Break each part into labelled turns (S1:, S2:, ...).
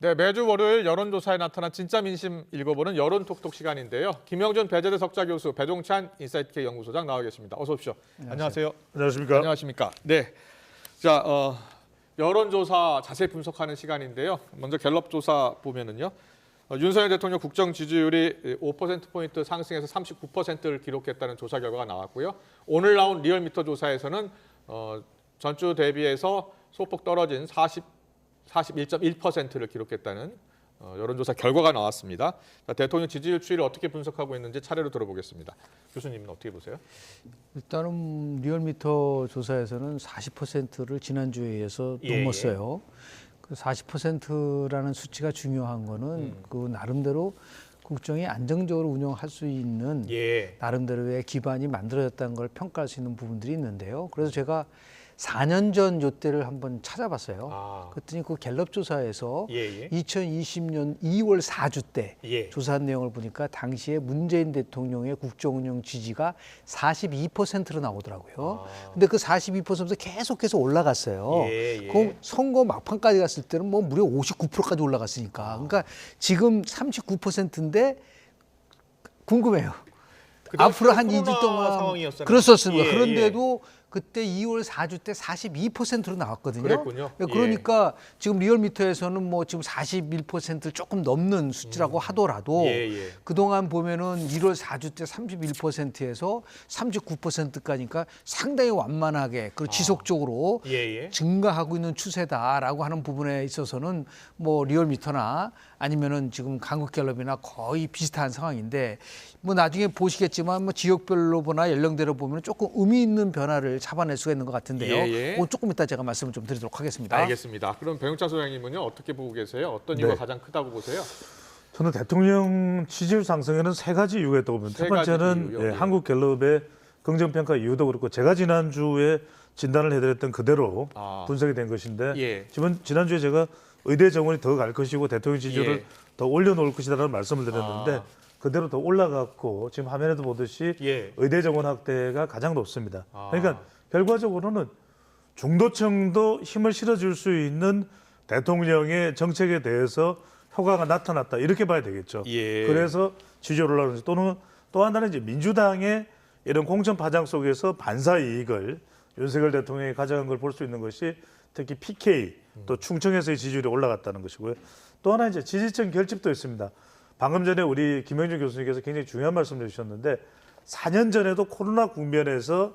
S1: 네, 매주 월요일 여론조사에 나타난 진짜 민심 읽어보는 여론톡톡 시간인데요. 김영준 배재대 석좌교수, 배종찬 인사이트K 연구소장 나와 계십니다. 어서 오십시오. 안녕하세요.
S2: 안녕하십니까?
S1: 안녕하십니까? 네, 자 여론조사 자세히 분석하는 시간인데요. 먼저 갤럽 조사 보면은요. 윤석열 대통령 국정 지지율이 5%포인트 상승해서 39%를 기록했다는 조사 결과가 나왔고요. 오늘 나온 리얼미터 조사에서는 전주 대비해서 소폭 떨어진 41.1%를 기록했다는 여론조사 결과가 나왔습니다. 자, 대통령 지지율 추이를 어떻게 분석하고 있는지 차례로 들어보겠습니다. 교수님은 어떻게 보세요?
S3: 일단은 리얼미터 조사에서는 40%를 지난주에 의해서 넘었어요. 그 40%라는 수치가 중요한 거는 그 나름대로 국정이 안정적으로 운영할 수 있는 나름대로의 기반이 만들어졌다는 걸 평가할 수 있는 부분들이 있는데요. 그래서 제가 4년 전 요때를 한번 찾아봤어요. 그랬더니 그 갤럽 조사에서 2020년 2월 4주 때 조사한 내용을 보니까 당시에 문재인 대통령의 국정운영 지지가 42%로 나오더라고요. 근데 그 42% 계속해서 올라갔어요. 그 선거 막판까지 갔을 때는 뭐 무려 59%까지 올라갔으니까. 그러니까 지금 39%인데 궁금해요. 앞으로 한 2주 동안 그랬었습니다. 그런데도 그때 2월 4주 때 42%로 나왔거든요.
S1: 그랬군요.
S3: 그러니까 지금 리얼미터에서는 뭐 지금 41%를 조금 넘는 수치라고 하더라도 그동안 보면은 1월 4주 때 31%에서 39%까지니까 상당히 완만하게 그리고 지속적으로 증가하고 있는 추세다라고 하는 부분에 있어서는 뭐 리얼미터나 아니면은 지금 강국갤럽이나 거의 비슷한 상황인데 뭐 나중에 보시겠지만 뭐 지역별로 보나 연령대로 보면 조금 의미 있는 변화를 잡아낼 수가 있는 것 같은데요. 조금 이따 제가 말씀을 좀 드리도록 하겠습니다.
S1: 알겠습니다. 그럼 배용찬 소장님은요 어떻게 보고 계세요? 어떤 이유가 가장 크다고 보세요?
S2: 저는 대통령 지지율 상승에는 세 가지 이유가 있다고 봅니다. 첫 번째는 한국갤럽의 긍정평가 이유도 그렇고 제가 지난주에 진단을 해드렸던 그대로 분석이 된 것인데 지난주에 제가 의대 정원이 더 갈 것이고 대통령 지지율을 더 올려놓을 것이다라는 말씀을 드렸는데 그대로 더 올라갔고 지금 화면에도 보듯이 의대 정원 확대가 가장 높습니다. 그러니까 결과적으로는 중도층도 힘을 실어줄 수 있는 대통령의 정책에 대해서 효과가 나타났다 이렇게 봐야 되겠죠. 그래서 지지율 올라가는 것이 또는 또 하나는 이제 민주당의 이런 공천 파장 속에서 반사 이익을 윤석열 대통령이 가져간 걸 볼 수 있는 것이 특히 PK 또 충청에서의 지지율이 올라갔다는 것이고요. 또 하나 이제 지지층 결집도 있습니다. 방금 전에 우리 김영준 교수님께서 굉장히 중요한 말씀을 해주셨는데 4년 전에도 코로나 국면에서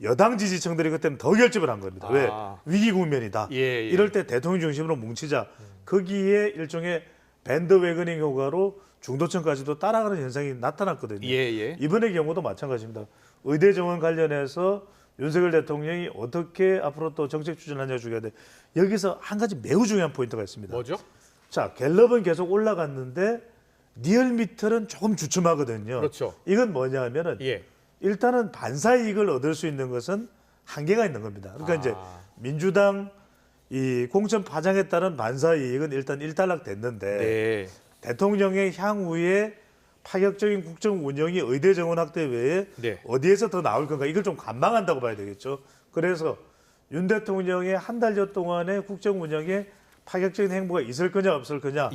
S2: 여당 지지층들이 그때는 더 결집을 한 겁니다. 왜? 위기 국면이다. 이럴 때 대통령 중심으로 뭉치자. 거기에 일종의 밴드웨거닝 효과로 중도층까지도 따라가는 현상이 나타났거든요. 이번의 경우도 마찬가지입니다. 의대 정원 관련해서 윤석열 대통령이 어떻게 앞으로 또 정책 추진하냐 중요한데 여기서 한 가지 매우 중요한 포인트가 있습니다.
S1: 뭐죠?
S2: 자, 갤럽은 계속 올라갔는데 리얼미터는 조금 주춤하거든요.
S1: 그렇죠.
S2: 이건 뭐냐 하면은 일단은 반사 이익을 얻을 수 있는 것은 한계가 있는 겁니다. 그러니까 이제 민주당 이 공천 파장에 따른 반사 이익은 일단 일단락됐는데 대통령의 향후에 파격적인 국정 운영이 의대 정원 확대 외에 어디에서 더 나올 건가 이걸 좀 관망한다고 봐야 되겠죠. 그래서 윤 대통령의 한 달여 동안의 국정 운영에 파격적인 행보가 있을 거냐 없을 거냐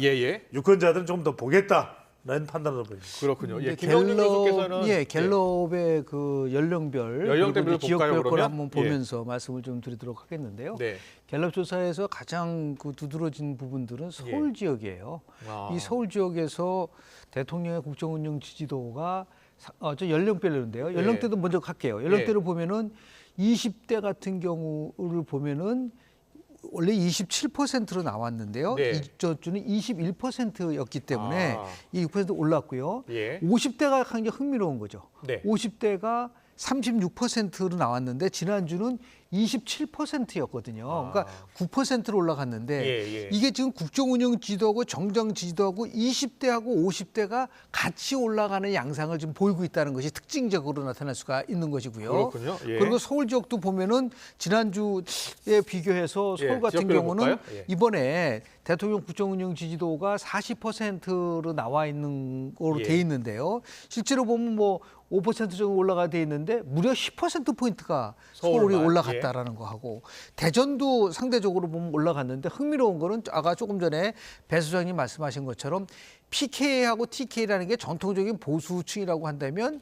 S2: 유권자들은 좀 더 보겠다라는 판단으로 보입니다.
S1: 그렇군요. 김영준 교수께서는
S3: 갤럽의 그 연령대별로
S1: 지역별
S3: 걸 한번 보면서 말씀을 좀 드리도록 하겠는데요. 갤럽 조사에서 가장 그 두드러진 부분들은 서울 지역이에요. 이 서울 지역에서 대통령의 국정운영 지지도가 저 연령별로인데요. 연령대도 먼저 갈게요. 연령대를 보면은 20대 같은 경우를 보면은 원래 27%로 나왔는데요. 이전 주는 21%였기 때문에 이 6% 올랐고요. 50대가 굉장히 흥미로운 거죠. 50대가 36%로 나왔는데 지난주는 27%였거든요. 그러니까 9%로 올라갔는데 이게 지금 국정운영 지도하고 정당 지도하고 20대하고 50대가 같이 올라가는 양상을 지금 보이고 있다는 것이 특징적으로 나타날 수가 있는 것이고요. 그리고 서울 지역도 보면은 지난주에 비교해서 서울 같은 경우는 이번에 대통령 국정운영 지지도가 40%로 나와 있는 거로 돼 있는데요. 실제로 보면 뭐 5% 정도 올라가 돼 있는데 무려 10%포인트가 서울이 올라갔다. 올라갔다라는 거 하고 대전도 상대적으로 보면 올라갔는데 흥미로운 거는 아까 조금 전에 배 소장님 말씀하신 것처럼 PK하고 TK라는 게 전통적인 보수층이라고 한다면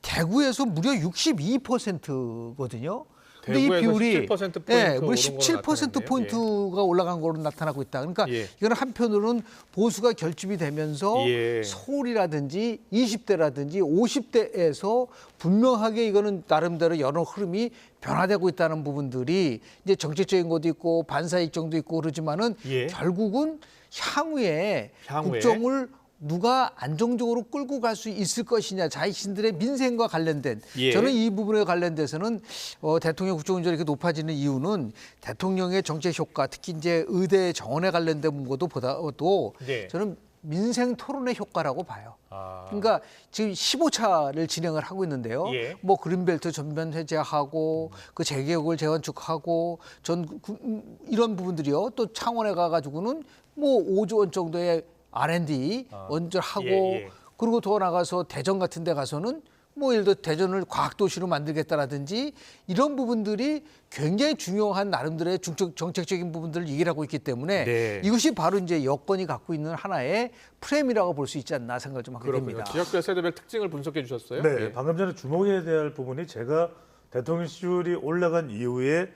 S3: 대구에서 무려 62%거든요. 근데 이
S1: 대구에서
S3: 비율이
S1: 17%
S3: 예,
S1: 포인트
S3: 무려
S1: 오른 걸로
S3: 17% 포인트가 올라간 걸로 나타나고 있다. 그러니까
S1: 예.
S3: 이거는 한편으로는 보수가 결집이 되면서
S1: 예.
S3: 서울이라든지 20대라든지 50대에서 분명하게 이거는 나름대로 여러 흐름이 변화되고 있다는 부분들이 이제 정책적인 것도 있고 반사 입장도 있고 그러지만은
S1: 예.
S3: 결국은 향후에
S1: 향후에.
S3: 국정을 누가 안정적으로 끌고 갈 수 있을 것이냐 자신들의 민생과 관련된
S1: 예.
S3: 저는 이 부분에 관련돼서는 대통령 국정운전이 이렇게 높아지는 이유는 대통령의 정책 효과 특히 이제 의대 정원에 관련된 것도 보다도
S1: 네.
S3: 저는 민생 토론의 효과라고 봐요.
S1: 아.
S3: 그러니까 지금 15차를 진행을 하고 있는데요.
S1: 예.
S3: 뭐 그린벨트 전면 해제하고 그 재개혁을 재건축하고 이런 부분들이요. 또 창원에 가가지고는 뭐 5조 원 정도의 R&D 먼저 하고
S1: 예.
S3: 그리고 더 나가서 대전 같은 데 가서는 뭐 예를 들어 대전을 과학도시로 만들겠다라든지 이런 부분들이 굉장히 중요한 나름대로의 정책적인 부분들을 얘기를 하고 있기 때문에
S1: 네.
S3: 이것이 바로 이제 여건이 갖고 있는 하나의 프레임이라고 볼 수 있지 않나 생각을 좀 하게
S1: 그렇군요.
S3: 됩니다.
S1: 지역별 세대별 특징을 분석해 주셨어요.
S2: 네,
S1: 예.
S2: 방금 전에 주목해야 될 부분이 제가 대통령 지지율이 올라간 이후에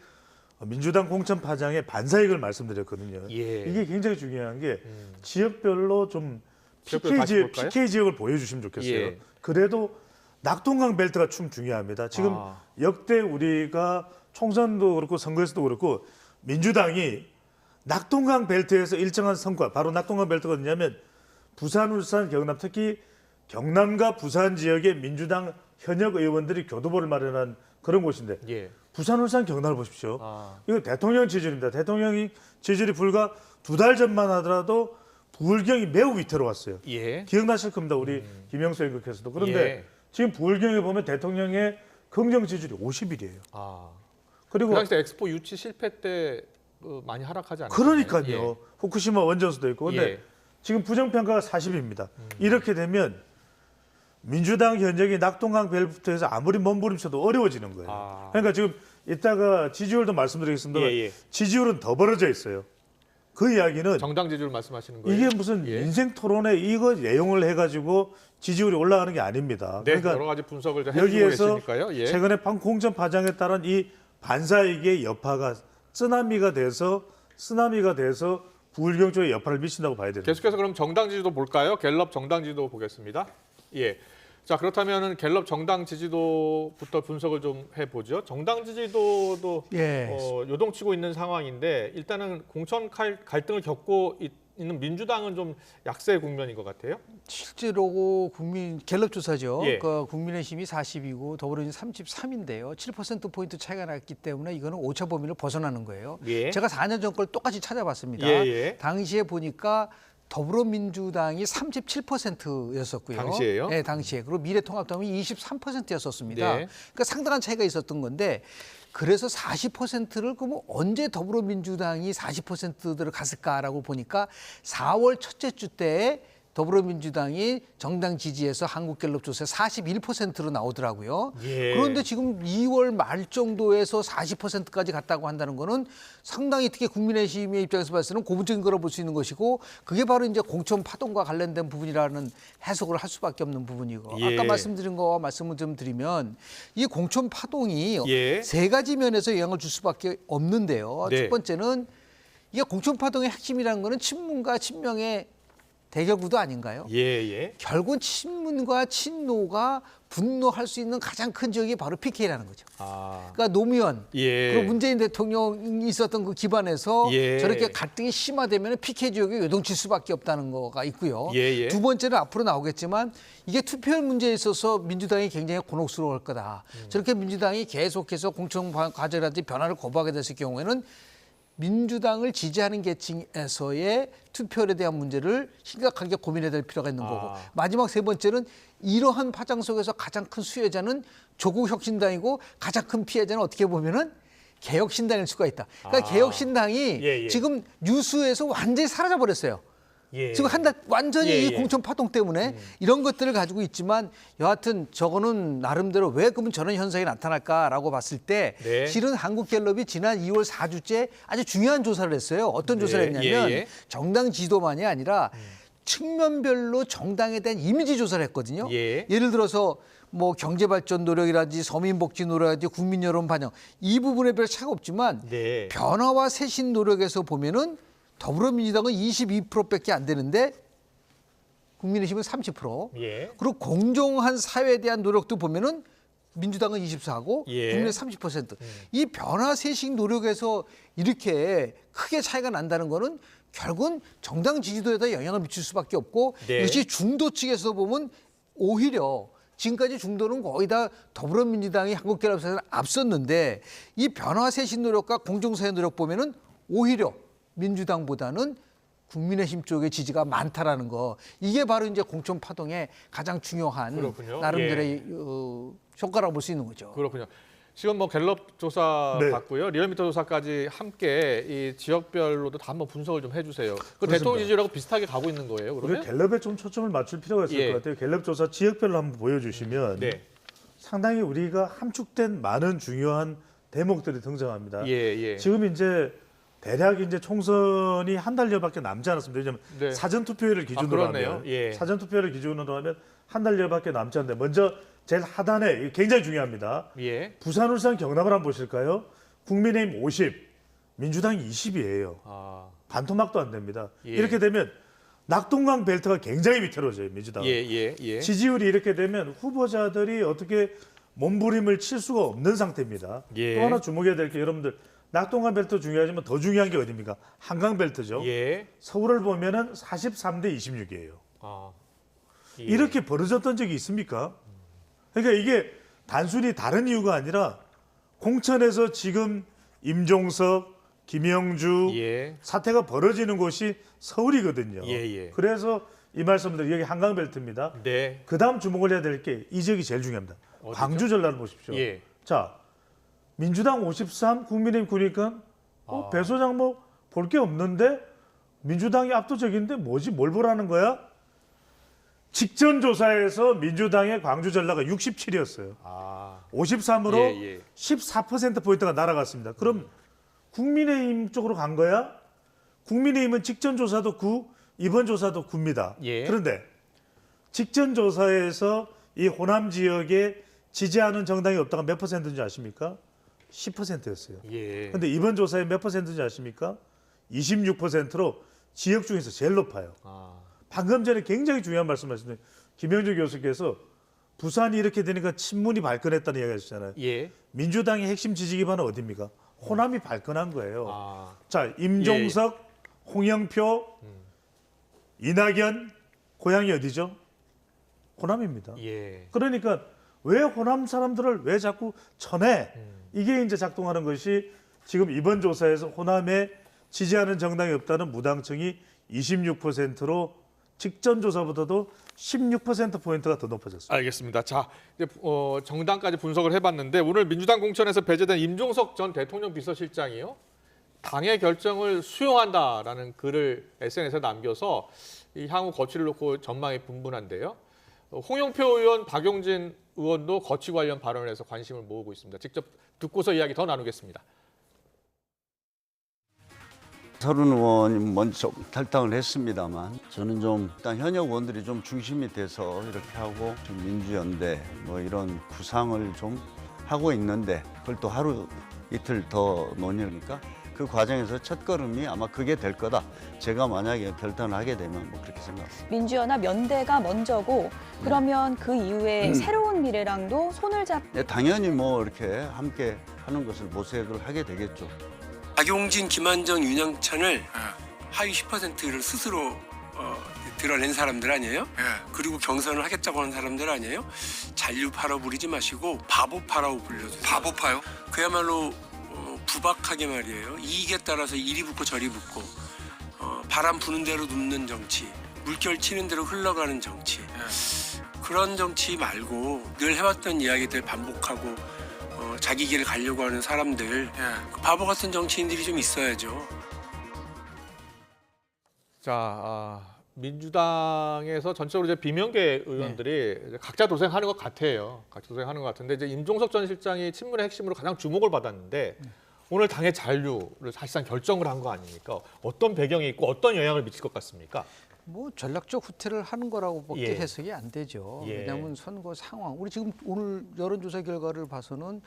S2: 민주당 공천 파장의 반사익을 말씀드렸거든요.
S1: 예.
S2: 이게 굉장히 중요한 게 지역별로 좀
S1: 지역별로 다시 볼까요?
S2: PK 지역을 보여주시면 좋겠어요.
S1: 예.
S2: 그래도 낙동강 벨트가 좀 중요합니다. 지금
S1: 아.
S2: 역대 우리가 총선도 그렇고 선거에서도 그렇고 민주당이 낙동강 벨트에서 일정한 성과, 바로 낙동강 벨트가 어디냐면 부산, 울산, 경남, 특히 경남과 부산 지역의 민주당 현역 의원들이 교두보를 마련한 그런 곳인데
S1: 예.
S2: 부산, 울산, 경남을 보십시오.
S1: 아.
S2: 이거 대통령 지지율입니다. 대통령이 지지율이 불과 2달 전만 하더라도 부울경이 매우 위태로웠어요.
S1: 예.
S2: 기억나실 겁니다. 우리 김영수 의원께서도. 그런데
S1: 예.
S2: 지금 부울경에 보면 대통령의 긍정 지지율이 50일이에요.
S1: 아.
S2: 그리고
S1: 그 당시 때 엑스포 유치 실패 때 많이 하락하지 않았나요?
S2: 그러니까요. 후쿠시마 원전수도 있고. 근데
S1: 예.
S2: 지금 부정평가가 40입니다. 이렇게 되면 민주당 현역이 낙동강 벨트에서 아무리 몸부림쳐도 어려워지는 거예요.
S1: 아.
S2: 그러니까 지금 이따가 지지율도 말씀드리겠습니다.
S1: 예.
S2: 지지율은 더 벌어져 있어요. 그 이야기는
S1: 정당 지지율 말씀하시는 거예요?
S2: 이게 무슨
S1: 예.
S2: 인생 토론에 이거 내용을 해가지고 지지율이 올라가는 게 아닙니다.
S1: 네,
S2: 그러니까
S1: 여러 가지 분석을 좀 해주고
S2: 여기에서
S1: 계시니까요. 예.
S2: 최근에 공천 파장에 따른 이 반사이익의 여파가 쓰나미가 돼서 부울경 쪽에 여파를 미친다고 봐야 됩니다.
S1: 계속해서 그럼 정당 지지도 볼까요? 갤럽 정당 지지도 보겠습니다. 예. 자, 그렇다면은 갤럽 정당 지지도부터 분석을 좀 해보죠. 정당 지지도도
S3: 예.
S1: 요동치고 있는 상황인데 일단은 공천 갈등을 겪고 있는 민주당은 좀 약세 국면인 것 같아요.
S3: 실제로 갤럽 조사죠.
S1: 예.
S3: 그 국민의힘이 40이고 더불어민주당 33인데요. 7% 포인트 차이가 났기 때문에 이거는 오차 범위를 벗어나는 거예요.
S1: 예.
S3: 제가 4년 전 걸 똑같이 찾아봤습니다.
S1: 예.
S3: 당시에 보니까 더불어민주당이 37%였었고요.
S1: 당시에요?
S3: 네, 당시에. 그리고 미래통합당이 23%였었습니다.
S1: 네.
S3: 그러니까 상당한 차이가 있었던 건데 그래서 40%를 그러면 언제 더불어민주당이 40%대로 갔을까라고 보니까 4월 첫째 주 때에 더불어민주당이 정당 지지에서 한국갤럽 조사에 41%로 나오더라고요.
S1: 예.
S3: 그런데 지금 2월 말 정도에서 40%까지 갔다고 한다는 거는 상당히 특히 국민의힘의 입장에서 봤을 때는 고무적인 거라 볼 수 있는 것이고 그게 바로 이제 공천 파동과 관련된 부분이라는 해석을 할 수밖에 없는 부분이고
S1: 예.
S3: 아까 말씀드린 거와 말씀을 좀 드리면 이 공천 파동이
S1: 예.
S3: 세 가지 면에서 영향을 줄 수밖에 없는데요.
S1: 네.
S3: 첫 번째는 이게 공천 파동의 핵심이라는 거는 친문과 친명의 대결 구도 아닌가요?
S1: 예.
S3: 결국은 친문과 친노가 분노할 수 있는 가장 큰 지역이 바로 PK라는 거죠.
S1: 아.
S3: 그러니까 노무현
S1: 예.
S3: 그리고 문재인 대통령이 있었던 그 기반에서
S1: 예.
S3: 저렇게 갈등이 심화되면 PK 지역에 요동칠 수밖에 없다는 거가 있고요.
S1: 예.
S3: 두 번째는 앞으로 나오겠지만 이게 투표율 문제에 있어서 민주당이 굉장히 곤혹스러울 거다. 저렇게 민주당이 계속해서 공천 과제라든지 변화를 거부하게 됐을 경우에는 민주당을 지지하는 계층에서의 투표율에 대한 문제를 심각하게 고민해야 될 필요가 있는 거고 마지막 세 번째는 이러한 파장 속에서 가장 큰 수혜자는 조국혁신당이고 가장 큰 피해자는 어떻게 보면은 개혁신당일 수가 있다. 그러니까 개혁신당이
S1: 예.
S3: 지금 뉴스에서 완전히 사라져 버렸어요.
S1: 예.
S3: 지금 한 달 완전히
S1: 예,
S3: 이
S1: 예.
S3: 공천 파동 때문에 이런 것들을 가지고 있지만 여하튼 저거는 나름대로 왜 그러면 저런 현상이 나타날까라고 봤을 때
S1: 네.
S3: 실은 한국갤럽이 지난 2월 4주째 아주 중요한 조사를 했어요. 어떤 조사를 했냐면
S1: 예.
S3: 정당 지도만이 아니라 측면별로 정당에 대한 이미지 조사를 했거든요.
S1: 예.
S3: 예를 들어서 뭐 경제발전 노력이라든지 서민복지 노력이라든지 국민 여론 반영 이 부분에 별 차가 없지만
S1: 네.
S3: 변화와 쇄신 노력에서 보면은 더불어민주당은 22%밖에 안 되는데 국민의힘은 30%.
S1: 예.
S3: 그리고 공정한 사회에 대한 노력도 보면은 민주당은 24고
S1: 예.
S3: 국민의 30%. 이 변화 쇄신 노력에서 이렇게 크게 차이가 난다는 거는 결국은 정당 지지도에다 영향을 미칠 수밖에 없고
S1: 네.
S3: 이것이 중도 측에서 보면 오히려 지금까지 중도는 거의 다 더불어민주당이 한국갤럽에서 앞섰는데 이 변화 쇄신 노력과 공정사회 노력 보면은 오히려 민주당보다는 국민의힘 쪽의 지지가 많다라는 거 이게 바로 이제 공천 파동의 가장 중요한
S1: 그렇군요.
S3: 나름대로의 효과라고 볼 수 있는 거죠.
S1: 그렇군요. 지금 뭐 갤럽 조사
S2: 네.
S1: 봤고요. 리얼미터 조사까지 함께 이 지역별로도 다 한번 분석을 좀 해주세요. 그
S2: 그렇습니다.
S1: 대통령 지지율하고 비슷하게 가고 있는 거예요.
S2: 우리
S1: 그러면?
S2: 갤럽에 좀 초점을 맞출 필요가 있을
S1: 예.
S2: 것 같아요. 갤럽 조사 지역별로 한번 보여주시면
S1: 네.
S2: 상당히 우리가 함축된 많은 중요한 대목들이 등장합니다.
S1: 예.
S2: 지금 이제 대략 이제 총선이 한 달여밖에 남지 않았습니다. 왜냐하면
S1: 네.
S2: 사전 투표율을 기준으로
S1: 그렇네요.
S2: 하면
S1: 예.
S2: 사전 투표율을 기준으로 하면 한 달여밖에 남지 않는데 먼저 제일 하단에 이게 굉장히 중요합니다.
S1: 예.
S2: 부산, 울산, 경남을 한번 보실까요? 국민의힘 50, 민주당 20이에요.
S1: 아.
S2: 반토막도 안 됩니다.
S1: 예.
S2: 이렇게 되면 낙동강 벨트가 굉장히 밑으로져요, 민주당.
S1: 예.
S2: 지지율이 이렇게 되면 후보자들이 어떻게 몸부림을 칠 수가 없는 상태입니다.
S1: 예.
S2: 또 하나 주목해야 될 게 여러분들 낙동강 벨트 중요하지만 더 중요한 게 어디입니까? 한강 벨트죠.
S1: 예.
S2: 서울을 보면은 43대 26이에요.
S1: 아. 예.
S2: 이렇게 벌어졌던 적이 있습니까? 그러니까 이게 단순히 다른 이유가 아니라 공천에서 지금 임종석, 김영주
S1: 예.
S2: 사태가 벌어지는 곳이 서울이거든요.
S1: 예.
S2: 그래서 이 말씀드린 여기 한강 벨트입니다.
S1: 네.
S2: 그다음 주목을 해야 될 게 이 지역이 제일 중요합니다.
S1: 어디죠?
S2: 광주 전라를 보십시오.
S1: 예.
S2: 자, 민주당 53, 국민의힘 9니까 배 소장 뭐 볼 게 없는데 민주당이 압도적인데 뭐지? 뭘 보라는 거야? 직전 조사에서 민주당의 광주 전라가 67이었어요.
S1: 아.
S2: 53으로
S1: 예.
S2: 14% 포인트가 날아갔습니다. 그럼 국민의힘 쪽으로 간 거야? 국민의힘은 직전 조사도 9, 이번 조사도 9입니다.
S1: 예.
S2: 그런데 직전 조사에서 이 호남 지역에 지지하는 정당이 없다가 몇 퍼센트인지 아십니까? 10%였어요.
S1: 예.
S2: 그런데 이번 조사에 몇 퍼센트인지 아십니까? 26%로 지역 중에서 제일 높아요.
S1: 아.
S2: 방금 전에 굉장히 중요한 말씀하셨는데 김영주 교수께서 부산이 이렇게 되니까 친문이 발끈했다는 이야기 하셨잖아요.
S1: 예.
S2: 민주당의 핵심 지지 기반은 어디입니까? 호남이 발끈한 거예요.
S1: 아.
S2: 자, 임종석, 홍영표, 이낙연, 고향이 어디죠? 호남입니다.
S1: 예.
S2: 그러니까 왜 호남 사람들을 왜 자꾸 쳐내? 이게 이제 작동하는 것이 지금 이번 조사에서 호남에 지지하는 정당이 없다는 무당층이 26%로 직전 조사보다도 16%포인트가 더 높아졌습니다.
S1: 알겠습니다. 자, 이제 정당까지 분석을 해봤는데 오늘 민주당 공천에서 배제된 임종석 전 대통령 비서실장이요. 당의 결정을 수용한다라는 글을 SNS에 남겨서 이 향후 거취를 놓고 전망이 분분한데요. 홍영표 의원, 박용진 의원도 거취 관련 발언을 해서 관심을 모으고 있습니다. 직접 듣고서 이야기 더 나누겠습니다.
S4: 서른 의원이 먼저 탈당을 했습니다만 저는 좀 일단 현역 의원들이 좀 중심이 돼서 이렇게 하고 좀 민주연대 뭐 이런 구상을 좀 하고 있는데 그걸 또 하루 이틀 더 논의하니까 그 과정에서 첫 걸음이 아마 그게 될 거다. 제가 만약에 결단을 하게 되면 뭐 그렇게 생각합니다.
S5: 민주연합 연대가 먼저고 그러면 그 이후에 새로운 미래랑도 손을
S4: 네, 당연히 뭐 이렇게 함께 하는 것을 모색을 하게 되겠죠.
S6: 박용진, 김한정, 윤영찬을 하위 10%를 스스로 드러낸 사람들 아니에요? 그리고 경선을 하겠다고 하는 사람들 아니에요? 잔류파로 부르지 마시고 바보파라고 불려주세요.
S7: 바보파요?
S6: 그야말로 부박하게 말이에요. 이익에 따라서 이리 붙고 저리 붙고 바람 부는 대로 눕는 정치, 물결 치는 대로 흘러가는 정치. 그런 정치 말고 늘 해왔던 이야기들 반복하고 자기 길을 가려고 하는 사람들, 그 바보 같은 정치인들이 좀 있어야죠.
S1: 자, 민주당에서 전적으로 이제 비명계 의원들이 이제 각자 도생하는 것 같아요. 각자 도생하는 것 같은데 이제 임종석 전 실장이 친문의 핵심으로 가장 주목을 받았는데 오늘 당의 잔류를 사실상 결정을 한 거 아닙니까? 어떤 배경이 있고 어떤 영향을 미칠 것 같습니까?
S3: 뭐 전략적 후퇴를 하는 거라고밖에
S1: 예.
S3: 해석이 안 되죠.
S1: 예.
S3: 왜냐하면 선거 상황, 우리 지금 오늘 여론조사 결과를 봐서는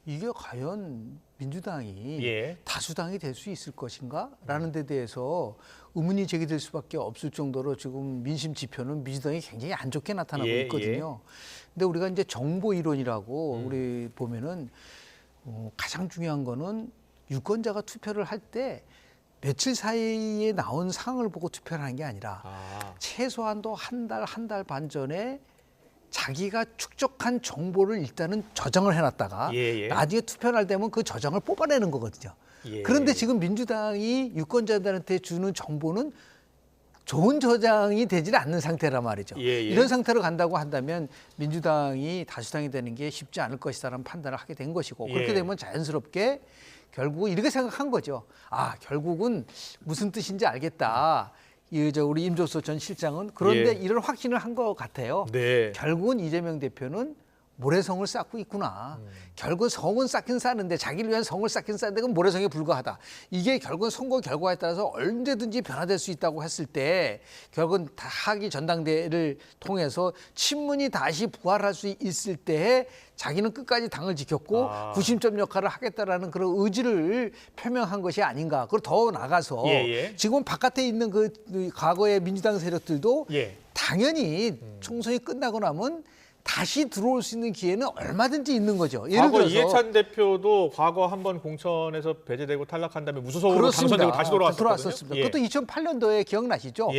S3: 이게 과연 민주당이
S1: 예.
S3: 다수당이 될 수 있을 것인가라는 데 대해서 의문이 제기될 수밖에 없을 정도로 지금 민심 지표는 민주당이 굉장히 안 좋게 나타나고
S1: 예,
S3: 있거든요. 근데 우리가 이제 정보 이론이라고 우리 보면은 가장 중요한 거는 유권자가 투표를 할 때 며칠 사이에 나온 상황을 보고 투표를 하는 게 아니라 최소한도 한 달 반 전에 자기가 축적한 정보를 일단은 저장을 해놨다가
S1: 예.
S3: 나중에 투표날 되면 그 저장을 뽑아내는 거거든요.
S1: 예.
S3: 그런데 지금 민주당이 유권자들한테 주는 정보는 좋은 저장이 되질 않는 상태란 말이죠.
S1: 예.
S3: 이런 상태로 간다고 한다면 민주당이 다수당이 되는 게 쉽지 않을 것이다라는 판단을 하게 된 것이고 그렇게
S1: 예.
S3: 되면 자연스럽게 결국은 이렇게 생각한 거죠. 아, 결국은 무슨 뜻인지 알겠다. 우리 임종석 전 실장은 그런데
S1: 예.
S3: 이런 확신을 한 것 같아요.
S1: 네.
S3: 결국은 이재명 대표는 모래성을 쌓고 있구나. 결국 성은 쌓긴 쌓는데 자기를 위한 성을 쌓긴 쌓는데 그건 모래성에 불과하다. 이게 결국은 선거 결과에 따라서 언제든지 변화될 수 있다고 했을 때 결국은 하기 전당대회를 통해서 친문이 다시 부활할 수 있을 때에 자기는 끝까지 당을 지켰고 구심점 역할을 하겠다라는 그런 의지를 표명한 것이 아닌가. 그리고 더 나가서 지금 바깥에 있는 그 과거의 민주당 세력들도 당연히 총선이 끝나고 나면 다시 들어올 수 있는 기회는 얼마든지 있는 거죠. 예를
S1: 과거
S3: 들어서
S1: 이해찬 대표도 과거 한번 공천에서 배제되고 탈락한 다음에 무소속으로 당선되고 다시 돌아왔었거든요.
S3: 그것도 2008년도에 기억나시죠?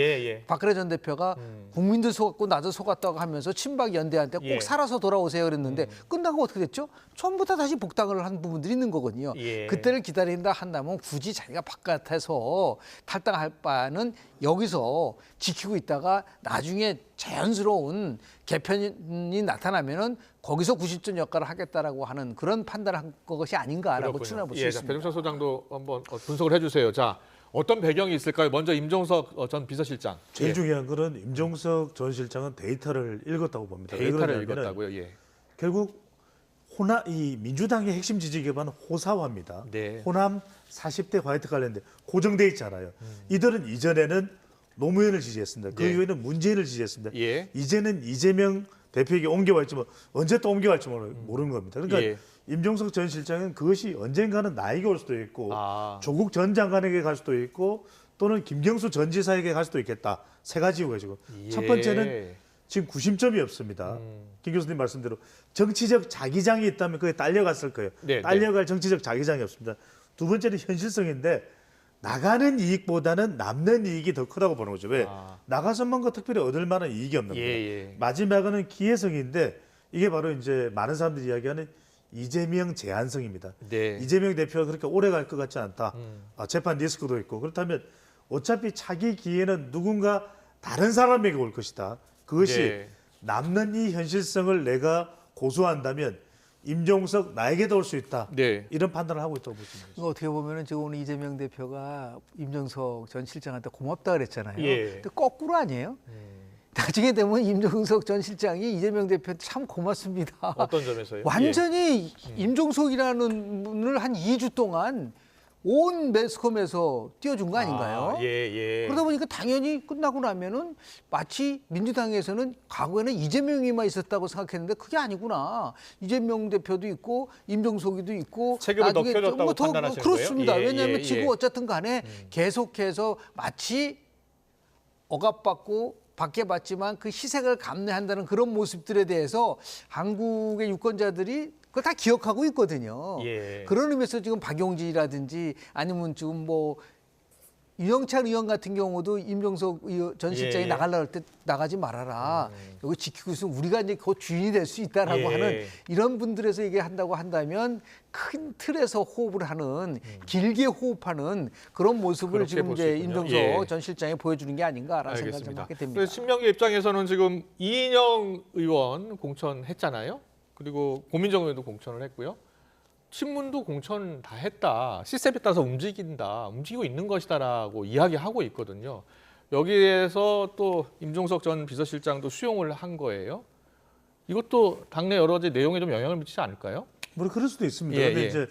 S3: 박근혜 전 대표가 국민들 속았고 나도 속았다고 하면서 친박 연대한테 꼭 살아서 돌아오세요 그랬는데 끝나고 어떻게 됐죠? 전부 다 다시 복당을 한 부분들이 있는 거거든요. 그때를 기다린다 한다면 굳이 자기가 바깥에서 탈당할 바는 여기서 지키고 있다가 나중에 자연스러운 개편이 나타나면은 거기서 90점 역할을 하겠다라고 하는 그런 판단을 한 것이 아닌가라고 추론해 볼 수 있습니다.
S1: 배종찬 소장도 한번 분석을 해주세요. 자, 어떤 배경이 있을까요? 먼저 임종석 전 비서실장.
S2: 제일 중요한 거는 임종석 전 실장은 데이터를 읽었다고 봅니다.
S1: 데이터를 읽었다고요? 예.
S2: 결국 이 민주당의 핵심 지지 기반은 호사화입니다.
S1: 네.
S2: 호남 40대 화이트 관련돼 고정돼 있잖아요. 이들은 이전에는 노무현을 지지했습니다. 그 이후에는 문재인을 지지했습니다. 이제는 이재명 대표에게 옮겨갈지 언제 또 옮겨갈지 모르는 겁니다. 그러니까 임종석 전 실장은 그것이 언젠가는 나에게 올 수도 있고 조국 전 장관에게 갈 수도 있고 또는 김경수 전 지사에게 갈 수도 있겠다. 세 가지 이유가 지금. 첫 번째는 지금 구심점이 없습니다. 김 교수님 말씀대로 정치적 자기장이 있다면 그게 딸려갔을 거예요. 딸려갈 정치적 자기장이 없습니다. 두 번째는 현실성인데 나가는 이익보다는 남는 이익이 더 크다고 보는 거죠. 왜? 나가서만 그 특별히 얻을 만한 이익이 없는 거예요. 마지막은 기회성인데 이게 바로 이제 많은 사람들이 이야기하는 이재명 제한성입니다. 이재명 대표가 그렇게 오래 갈 것 같지 않다. 재판 리스크도 있고 그렇다면 어차피 차기 기회는 누군가 다른 사람에게 올 것이다. 그것이 남는 이 현실성을 내가 고수한다면 임종석 나에게도 올 수 있다. 이런 판단을 하고 있다고 보시면 됩니다.
S3: 어떻게 보면은 지금 오늘 이재명 대표가 임종석 전 실장한테 고맙다 그랬잖아요. 근데 거꾸로 아니에요? 나중에 되면 임종석 전 실장이 이재명 대표한테 참 고맙습니다.
S1: 어떤 점에서요?
S3: 완전히 임종석이라는 분을 한 2주 동안 온 매스컴에서 띄워준 거 아닌가요? 그러다 보니까 당연히 끝나고 나면은 마치 민주당에서는 과거에는 이재명이만 있었다고 생각했는데 그게 아니구나. 이재명 대표도 있고 임종석이도 있고
S1: 책임을 더 펴줬다고 판단하시는 거예요?
S3: 그렇습니다. 왜냐하면 지금 어쨌든 간에 계속해서 마치 억압받고 박해받지만 그 희생을 감내한다는 그런 모습들에 대해서 한국의 유권자들이 그걸 다 기억하고 있거든요. 그런 의미에서 지금 박용진이라든지 아니면 지금 뭐 유영찬 의원 같은 경우도 임종석 전 실장이 나가려고 할 때 나가지 말아라. 여기 지키고 있으면 우리가 이제 그 주인이 될 수 있다라고 하는 이런 분들에서 얘기한다고 한다면 큰 틀에서 호흡을 하는 길게 호흡하는 그런 모습을 지금 이제 임종석 전 실장이 보여주는 게 아닌가라는 생각을 좀 하게 됩니다.
S1: 신명기 입장에서는 지금 이인영 의원 공천했잖아요. 그리고 고민정 의원도 공천을 했고요. 친문도 공천 다 했다. 시스템에 따라서 움직이고 있는 것이다라고 이야기하고 있거든요. 여기에서 또 임종석 전 비서실장도 수용을 한 거예요. 이것도 당내 여러 가지 내용에 좀 영향을 미치지 않을까요?
S2: 뭐 그럴 수도 있습니다.
S1: 예,
S2: 근데
S1: 예.
S2: 이제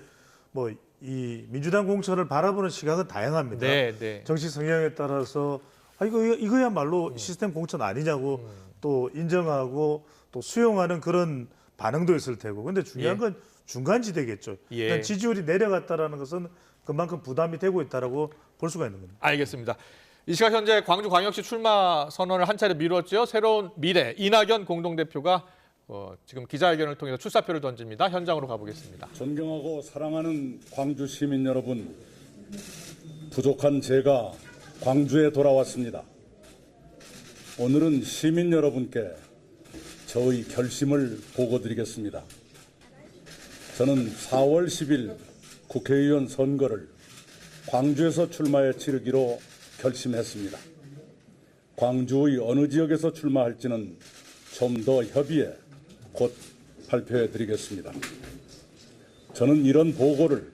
S2: 뭐 이 민주당 공천을 바라보는 시각은 다양합니다.
S1: 네, 네.
S2: 정치 성향에 따라서 이거야말로 시스템 공천 아니냐고 또 인정하고 또 수용하는 그런 반응도 있을 테고. 근데 중요한
S1: 예.
S2: 건 중간지대겠죠.
S1: 예.
S2: 일단 지지율이 내려갔다라는 것은 그만큼 부담이 되고 있다라고 볼 수가 있는 겁니다.
S1: 알겠습니다. 이 시각 현재 광주광역시 출마 선언을 한 차례 미뤘죠. 새로운 미래 이낙연 공동대표가 지금 기자회견을 통해서 출사표를 던집니다. 현장으로 가보겠습니다.
S7: 존경하고 사랑하는 광주 시민 여러분, 부족한 제가 광주에 돌아왔습니다. 오늘은 시민 여러분께 저의 결심을 보고드리겠습니다. 저는 4월 10일 국회의원 선거를 광주에서 출마해 치르기로 결심했습니다. 광주의 어느 지역에서 출마할지는 좀 더 협의해 곧 발표해 드리겠습니다. 저는 이런 보고를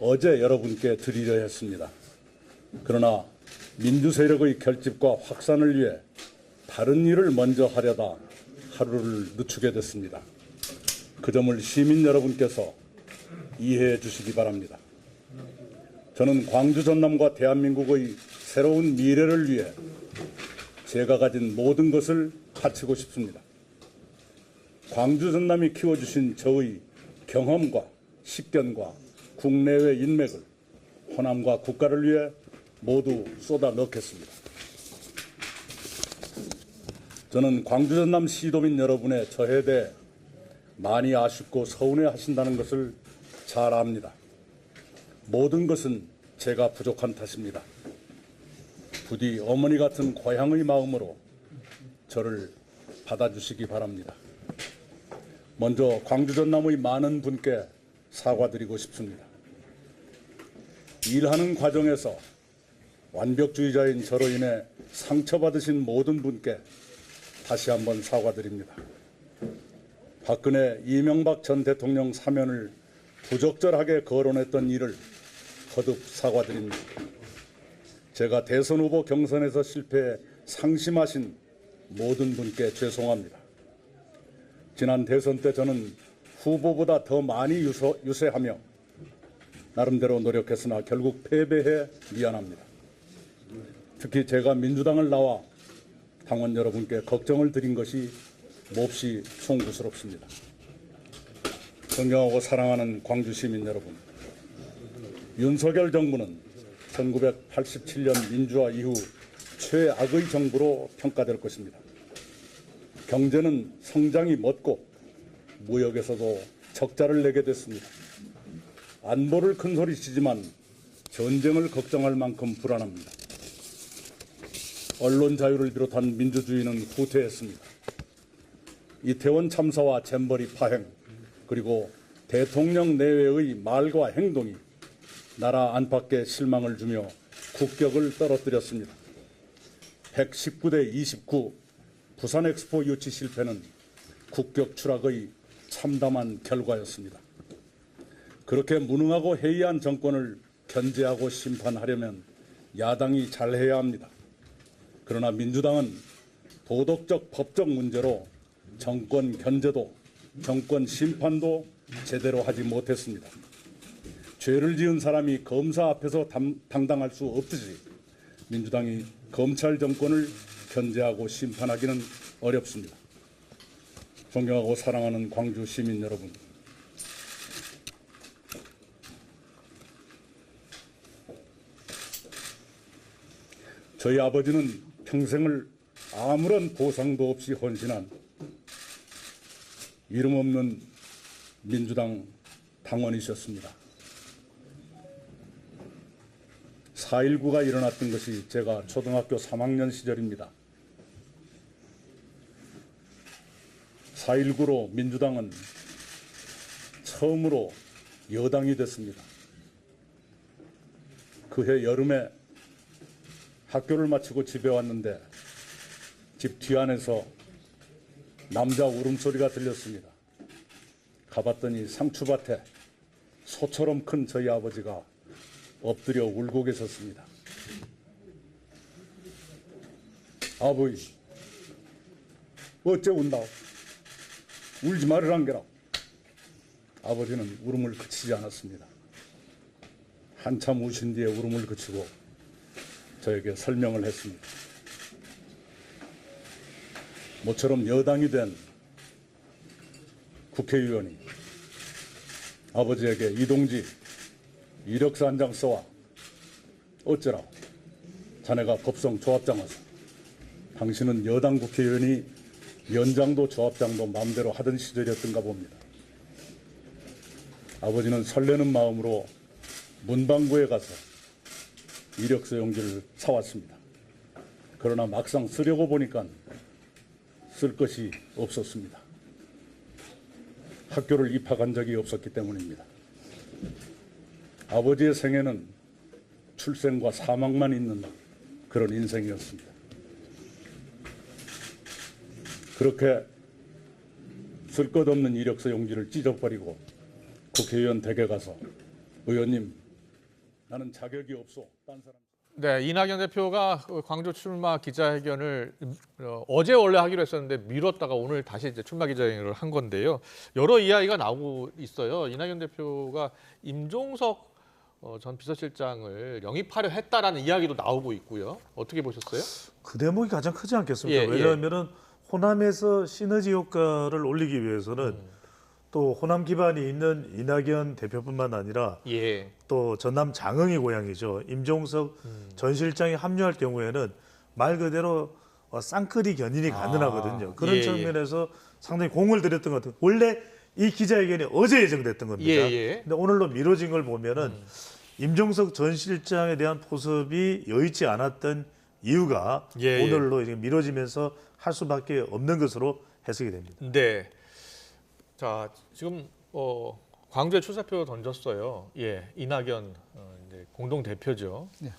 S7: 어제 여러분께 드리려 했습니다. 그러나 민주 세력의 결집과 확산을 위해 다른 일을 먼저 하려다 하루를 늦추게 됐습니다. 그 점을 시민 여러분께서 이해해 주시기 바랍니다. 저는 광주 전남과 대한민국의 새로운 미래를 위해 제가 가진 모든 것을 바치고 싶습니다. 광주 전남이 키워주신 저의 경험과 식견과 국내외 인맥을 호남과 국가를 위해 모두 쏟아 넣겠습니다. 저는 광주 전남 시도민 여러분의 저에 대해 많이 아쉽고 서운해 하신다는 것을 잘 압니다. 모든 것은 제가 부족한 탓입니다. 부디 어머니 같은 고향의 마음으로 저를 받아주시기 바랍니다. 먼저 광주 전남의 많은 분께 사과드리고 싶습니다. 일하는 과정에서 완벽주의자인 저로 인해 상처받으신 모든 분께 다시 한번 사과드립니다. 박근혜, 이명박 전 대통령 사면을 부적절하게 거론했던 일을 거듭 사과드립니다. 제가 대선 후보 경선에서 실패해 상심하신 모든 분께 죄송합니다. 지난 대선 때 저는 후보보다 더 많이 유세하며 나름대로 노력했으나 결국 패배해 미안합니다. 특히 제가 민주당을 나와 당원 여러분께 걱정을 드린 것이 몹시 송구스럽습니다. 존경하고 사랑하는 광주 시민 여러분, 윤석열 정부는 1987년 민주화 이후 최악의 정부로 평가될 것입니다. 경제는 성장이 멎고 무역에서도 적자를 내게 됐습니다. 안보를 큰소리치지만 전쟁을 걱정할 만큼 불안합니다. 언론 자유를 비롯한 민주주의는 후퇴했습니다. 이태원 참사와 잼버리 파행, 그리고 대통령 내외의 말과 행동이 나라 안팎에 실망을 주며 국격을 떨어뜨렸습니다. 119대 29 부산 엑스포 유치 실패는 국격 추락의 참담한 결과였습니다. 그렇게 무능하고 해이한 정권을 견제하고 심판하려면 야당이 잘해야 합니다. 그러나 민주당은 도덕적 법적 문제로 정권 견제도 정권 심판도 제대로 하지 못했습니다. 죄를 지은 사람이 검사 앞에서 당당할 수 없듯이 민주당이 검찰 정권을 견제하고 심판하기는 어렵습니다. 존경하고 사랑하는 광주 시민 여러분, 저희 아버지는 평생을 아무런 보상도 없이 헌신한 이름 없는 민주당 당원이셨습니다. 4.19가 일어났던 것이 제가 초등학교 3학년 시절입니다. 4.19로 민주당은 처음으로 여당이 됐습니다. 그해 여름에 학교를 마치고 집에 왔는데 집 뒤안에서 남자 울음소리가 들렸습니다. 가봤더니 상추밭에 소처럼 큰 저희 아버지가 엎드려 울고 계셨습니다. 아버지, 어째 운다오? 울지 말으란 게라. 아버지는 울음을 그치지 않았습니다. 한참 우신 뒤에 울음을 그치고 저에게 설명을 했습니다. 모처럼 여당이 된 국회의원이 아버지에게 이동지 이력서 한 장 써와. 어쩌라. 자네가 법성 조합장하소. 당신은 여당 국회의원이 연장도 조합장도 마음대로 하던 시절이었던가 봅니다. 아버지는 설레는 마음으로 문방구에 가서 이력서 용지를 사왔습니다. 그러나 막상 쓰려고 보니까 쓸 것이 없었습니다. 학교를 입학한 적이 없었기 때문입니다. 아버지의 생애는 출생과 사망만 있는 그런 인생이었습니다. 그렇게 쓸 것 없는 이력서 용지를 찢어버리고 국회의원 댁에 가서 의원님, 나는 자격이 없소. 딴 사람.
S1: 네, 이낙연 대표가 광주 출마 기자회견을 어제 원래 하기로 했었는데 미뤘다가 오늘 다시 이제 출마 기자회견을 한 건데요. 여러 이야기가 나오고 있어요. 이낙연 대표가 임종석 전 비서실장을 영입하려 했다라는 이야기도 나오고 있고요. 어떻게 보셨어요?
S2: 그 대목이 가장 크지 않겠습니까?
S1: 예,
S2: 왜냐하면은 호남에서 시너지 효과를 올리기 위해서는 또 호남 기반이 있는 이낙연 대표뿐만 아니라
S1: 예.
S2: 또 전남 장흥이 고향이죠. 임종석 전 실장이 합류할 경우에는 말 그대로 쌍끌이 견인이 가능하거든요. 그런
S1: 예,
S2: 측면에서 상당히 공을 들였던 것 같아요. 원래 이 기자회견이 어제 예정됐던 겁니다.
S1: 예.
S2: 근데 오늘로 미뤄진 걸 보면은 임종석 전 실장에 대한 포섭이 여의치 않았던 이유가
S1: 예.
S2: 오늘로 이제 미뤄지면서 할 수밖에 없는 것으로 해석이 됩니다.
S1: 네. 자, 지금 광주에 출사표 던졌어요. 예, 이낙연 이제 공동 대표죠.
S3: 네.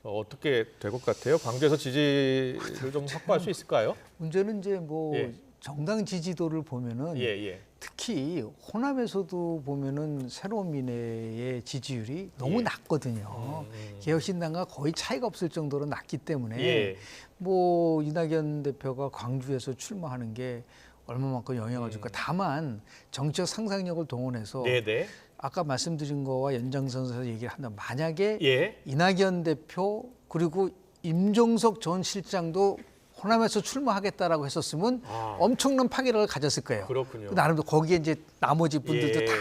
S1: 어떻게 될 것 같아요? 광주에서 지지를 좀 확보할 수 있을까요?
S3: 문제는 이제 뭐
S1: 예.
S3: 정당 지지도를 보면은
S1: 예.
S3: 특히 호남에서도 보면은 새로운 미래의 지지율이 너무
S1: 예.
S3: 낮거든요. 개혁신당과 거의 차이가 없을 정도로 낮기 때문에
S1: 예.
S3: 뭐 이낙연 대표가 광주에서 출마하는 게 얼마만큼 영향을 줄까. 다만 정치적 상상력을 동원해서
S1: 네네.
S3: 아까 말씀드린 거와 연장선에서 얘기를 한다면 만약에
S1: 예.
S3: 이낙연 대표 그리고 임종석 전 실장도 호남에서 출마하겠다라고 했었으면 엄청난 파괴력을 가졌을 거예요.
S1: 그렇군요.
S3: 나름대로 거기에 이제 나머지 분들도
S1: 예.
S3: 다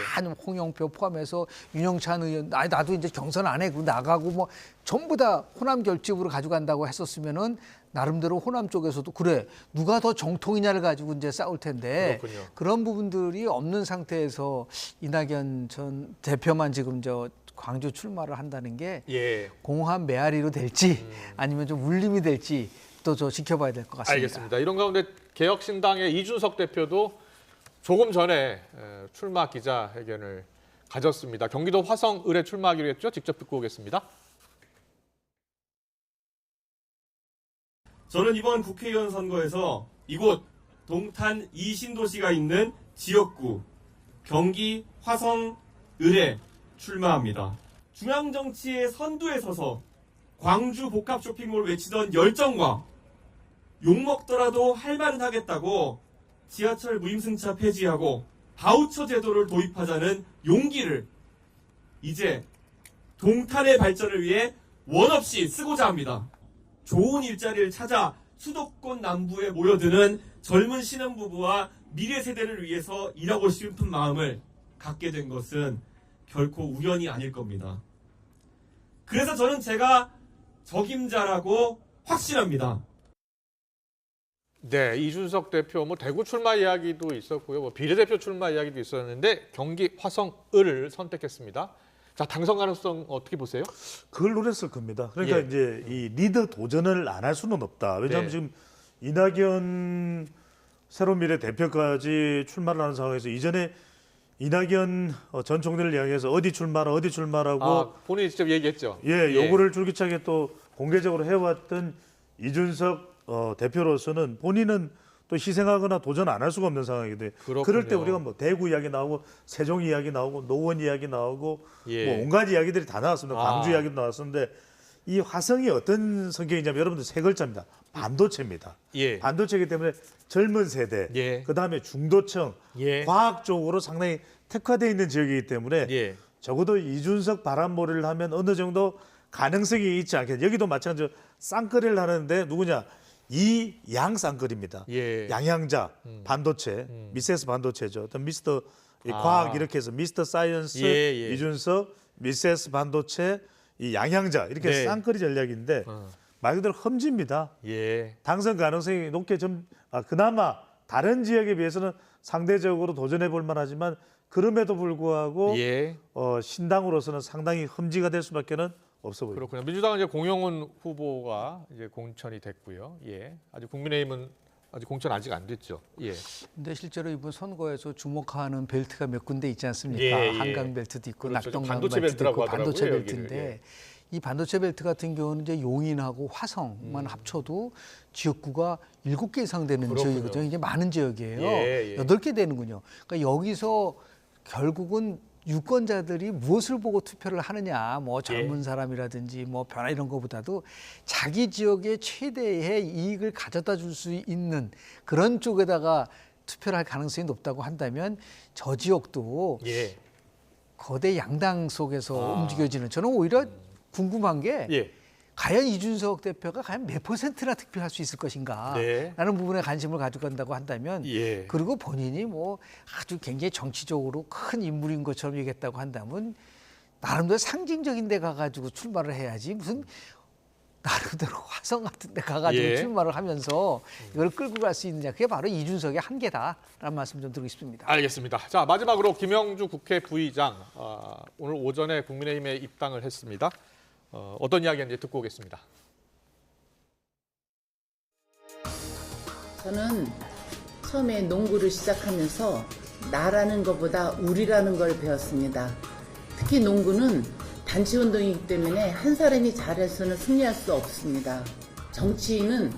S3: 홍영표 포함해서 윤영찬 의원, 나도 이제 경선 안 해, 그리고 나가고 뭐 전부 다 호남 결집으로 가져간다고 했었으면은 나름대로 호남 쪽에서도 그래 누가 더 정통이냐를 가지고 이제 싸울 텐데
S1: 그렇군요.
S3: 그런 부분들이 없는 상태에서 이낙연 전 대표만 지금 저 광주 출마를 한다는 게
S1: 예.
S3: 공허한 메아리로 될지 아니면 좀 울림이 될지 또 저 지켜봐야 될 것 같습니다.
S1: 알겠습니다. 이런 가운데 개혁신당의 이준석 대표도 조금 전에 출마 기자회견을 가졌습니다. 경기도 화성 을에 출마하기로 했죠. 직접 듣고 오겠습니다.
S8: 저는 이번 국회의원 선거에서 이곳 동탄 이신도시가 있는 지역구 경기 화성 을에 출마합니다. 중앙정치의 선두에 서서 광주 복합 쇼핑몰 외치던 열정과 욕먹더라도 할 말은 하겠다고 지하철 무임승차 폐지하고 바우처 제도를 도입하자는 용기를 이제 동탄의 발전을 위해 원없이 쓰고자 합니다. 좋은 일자리를 찾아 수도권 남부에 모여드는 젊은 신혼부부와 미래 세대를 위해서 일하고 싶은 마음을 갖게 된 것은 결코 우연이 아닐 겁니다. 그래서 저는 제가 적임자라고 확신합니다.
S1: 네, 이준석 대표 뭐 대구 출마 이야기도 있었고요. 뭐 비례대표 출마 이야기도 있었는데 경기 화성 을을 선택했습니다. 자, 당선 가능성 어떻게 보세요?
S2: 그걸 노렸을 겁니다. 그러니까
S1: 예.
S2: 이제 이 리더 도전을 안 할 수는 없다. 왜냐하면
S1: 네.
S2: 지금 이낙연 새로운 미래 대표까지 출마를 하는 상황에서 이전에 이낙연 전 총리를 이야기해서 어디 출마라고
S1: 본인이 직접 얘기했죠.
S2: 예, 요구를 줄기차게 또 공개적으로 해왔던 이준석 대표로서는 본인은 또 희생하거나 도전 안 할 수가 없는 상황이거든요.
S1: 그렇군요.
S2: 그럴 때 우리가 뭐 대구 이야기 나오고 세종 이야기 나오고 노원 이야기 나오고
S1: 예.
S2: 뭐 온갖 이야기들이 다 나왔습니다. 광주
S1: 아.
S2: 이야기도 나왔었는데 이 화성이 어떤 성격이냐면 여러분들 세 글자입니다. 반도체입니다.
S1: 예.
S2: 반도체이기 때문에 젊은 세대,
S1: 예.
S2: 그다음에 중도층,
S1: 예.
S2: 과학적으로 상당히 특화되어 있는 지역이기 때문에
S1: 예.
S2: 적어도 이준석 바람몰이를 하면 어느 정도 가능성이 있지 않겠냐. 여기도 마찬가지로 쌍끌이를 하는데 누구냐? 이 양 쌍끌입니다.
S1: 예.
S2: 양양자 반도체, 미세스 반도체죠. 어떤 미스터 과학 이렇게 해서 미스터 사이언스
S1: 예.
S2: 이준석, 미세스 반도체, 이 양양자 이렇게
S1: 네.
S2: 쌍끌이 전략인데 말 그대로 험지입니다.
S1: 예.
S2: 당선 가능성이 높게 그나마 다른 지역에 비해서는 상대적으로 도전해 볼 만하지만 그럼에도 불구하고
S1: 예.
S2: 신당으로서는 상당히 험지가 될 수밖에는 없어 보입니다.
S1: 그렇군요. 민주당은 이제 공영훈 후보가 이제 공천이 됐고요. 예. 아직 국민의힘은 아직 공천 아직 안 됐죠. 예.
S3: 근데 실제로 이번 선거에서 주목하는 벨트가 몇 군데 있지 않습니까?
S1: 예.
S3: 한강 벨트도 있고
S1: 그렇죠.
S3: 낙동강
S1: 반도체
S3: 벨트도
S1: 벨트라고
S3: 있고 반도체
S1: 하더라고요,
S3: 벨트인데
S1: 여기를. 예.
S3: 이 반도체 벨트 같은 경우는 이제 용인하고 화성만 합쳐도 지역구가 7개 이상 되는
S1: 그렇군요.
S3: 지역이거든요. 이게 많은 지역이에요.
S1: 예.
S3: 8개 되는군요. 그러니까 여기서 결국은 유권자들이 무엇을 보고 투표를 하느냐, 뭐 젊은 사람이라든지 뭐 변화 이런 것보다도 자기 지역의 최대의 이익을 가져다 줄 수 있는 그런 쪽에다가 투표를 할 가능성이 높다고 한다면 저 지역도
S1: 예.
S3: 거대 양당 속에서 움직여지는 저는 오히려 궁금한 게
S1: 예.
S3: 과연 이준석 대표가 과연 몇 %나 득표할 수 있을 것인가
S1: 네.
S3: 라는 부분에 관심을 가지고 간다고 한다면
S1: 예.
S3: 그리고 본인이 뭐 아주 굉장히 정치적으로 큰 인물인 것처럼 얘기했다고 한다면 나름대로 상징적인 데 가가지고 출마를 해야지 무슨 나름대로 화성 같은 데 가가지고
S1: 예.
S3: 출마를 하면서 이걸 끌고 갈 수 있느냐 그게 바로 이준석의 한계다라는 말씀 좀 드리고 싶습니다.
S1: 알겠습니다. 자, 마지막으로 김영주 국회 부의장 오늘 오전에 국민의힘에 입당을 했습니다. 어떤 이야기인지 듣고 오겠습니다.
S9: 저는 처음에 농구를 시작하면서 나라는 것보다 우리라는 걸 배웠습니다. 특히 농구는 단체 운동이기 때문에 한 사람이 잘해서는 승리할 수 없습니다. 정치인은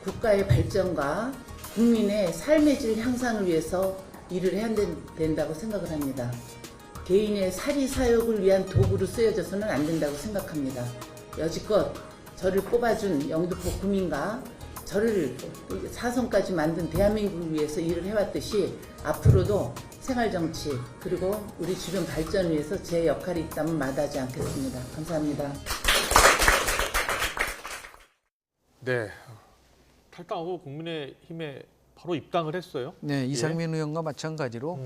S9: 국가의 발전과 국민의 삶의 질 향상을 위해서 일을 해야 된다고 생각을 합니다. 개인의 사리사욕을 위한 도구로 쓰여져서는 안 된다고 생각합니다. 여지껏 저를 뽑아준 영등포 구민과 저를 사선까지 만든 대한민국을 위해서 일을 해왔듯이 앞으로도 생활정치 그리고 우리 주변 발전을 위해서 제 역할이 있다면 마다하지 않겠습니다. 감사합니다.
S1: 네, 탈당하고 국민의힘에 바로 입당을 했어요.
S3: 네, 이상민 의원과 마찬가지로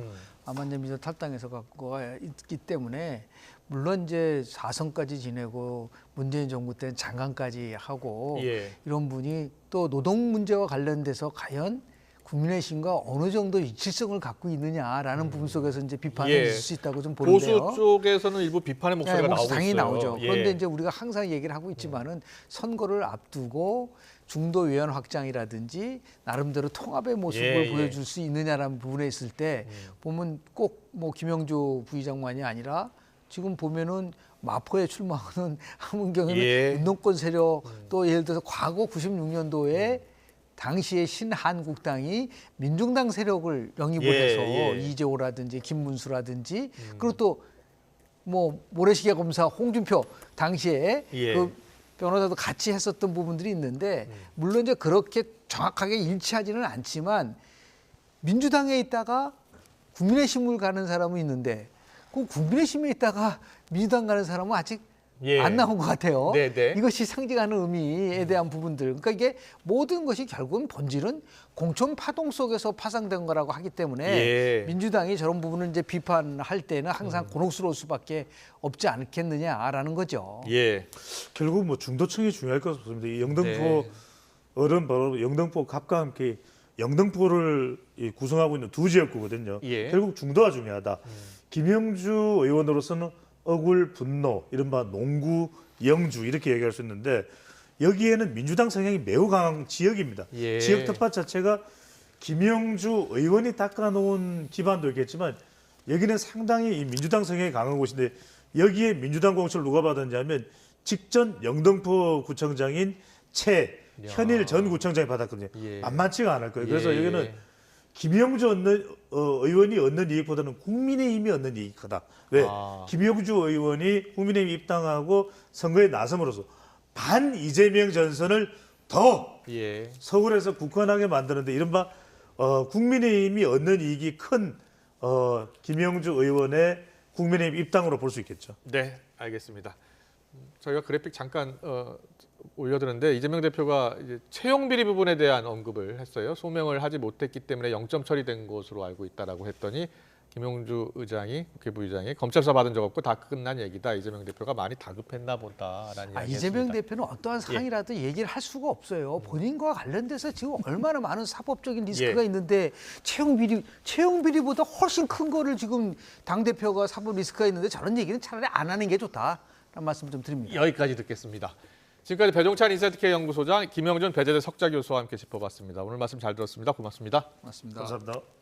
S3: 아마 이제 민주당 탈당해서 갖고 있기 때문에 물론 이제 4선까지 지내고 문재인 정부 때는 장관까지 하고
S1: 예.
S3: 이런 분이 또 노동 문제와 관련돼서 과연 국민의힘과 어느 정도 일치성을 갖고 있느냐라는 부분 속에서 이제 비판이
S1: 예.
S3: 있을 수 있다고 좀 보는데요.
S1: 보수 쪽에서는 일부 비판의 목소리가 나오고
S3: 당연히
S1: 있어요.
S3: 나오죠.
S1: 예.
S3: 그런데 이제 우리가 항상 얘기를 하고 있지만은 선거를 앞두고 중도 외연 확장이라든지 나름대로 통합의 모습을
S1: 예.
S3: 보여줄 수 있느냐라는 부분에 있을 때 보면 꼭 뭐 김영주 부의장만이 아니라 지금 보면은 마포에 출마하는 함은경은
S1: 예.
S3: 운동권 세력 또 예를 들어서 과거 96년도에 당시에 신한국당이 민중당 세력을 영입을
S1: 예,
S3: 해서
S1: 예.
S3: 이재호라든지 김문수라든지 그리고 또 뭐 모래시계 검사 홍준표 당시에
S1: 예.
S3: 그 변호사도 같이 했었던 부분들이 있는데 물론 이제 그렇게 정확하게 일치하지는 않지만 민주당에 있다가 국민의힘을 가는 사람은 있는데 그 국민의힘에 있다가 민주당 가는 사람은 아직
S1: 예.
S3: 안 나온 것 같아요.
S1: 네네.
S3: 이것이 상징하는 의미에 대한 부분들. 그러니까 이게 모든 것이 결국은 본질은 공천 파동 속에서 파생된 거라고 하기 때문에
S1: 예.
S3: 민주당이 저런 부분을 이제 비판할 때는 항상 곤혹스러울 수밖에 없지 않겠느냐라는 거죠.
S1: 예.
S2: 결국 뭐 중도층이 중요할 것 같습니다. 이 영등포
S1: 네.
S2: 어른 바로 영등포 갑과 함께 영등포를 구성하고 있는 두 지역구거든요.
S1: 예.
S2: 결국 중도가 중요하다. 김영주 의원으로서는 억울, 분노, 이른바 농구, 영주 이렇게 얘기할 수 있는데 여기에는 민주당 성향이 매우 강한 지역입니다.
S1: 예.
S2: 지역 텃밭 자체가 김영주 의원이 닦아놓은 기반도 있겠지만 여기는 상당히 이 민주당 성향이 강한 곳인데 여기에 민주당 공천을 누가 받았냐면 직전 영등포 구청장인 최 현일 전 구청장이 받았거든요.
S1: 예.
S2: 만만치가 않을 거예요. 그래서
S1: 예.
S2: 여기는 김영주 의원이 얻는 이익보다는 국민의힘이 얻는 이익이 크다. 왜? 김영주 의원이 국민의힘 입당하고 선거에 나섬으로써 반 이재명 전선을 더
S1: 예.
S2: 서울에서 굳건하게 만드는데 이른바 국민의힘이 얻는 이익이 큰 김영주 의원의 국민의힘 입당으로 볼 수 있겠죠.
S1: 네, 알겠습니다. 저희가 그래픽 잠깐 올려드렸는데 이재명 대표가 이제 채용 비리 부분에 대한 언급을 했어요. 소명을 하지 못했기 때문에 0점 처리된 것으로 알고 있다라고 했더니 김용주 의장이 국회 부의장이 검찰 수사 받은 적 없고 다 끝난 얘기다. 이재명 대표가 많이 다급했나 보다라는 이야기했습니다.
S3: 이재명 대표는 어떠한 사항이라도 얘기를 할 수가 없어요. 본인과 관련돼서 지금 얼마나 많은 사법적인 리스크가 있는데 채용 비리보다 훨씬 큰 거를 지금 당 대표가 사법 리스크가 있는데 저런 얘기는 차라리 안 하는 게 좋다라는 말씀 좀 드립니다.
S1: 여기까지 듣겠습니다. 지금까지 배종찬 인사이트K 연구소장 김영준 배재대 석좌 교수와 함께 짚어봤습니다. 오늘 말씀 잘 들었습니다. 고맙습니다.
S3: 고맙습니다.
S2: 감사합니다.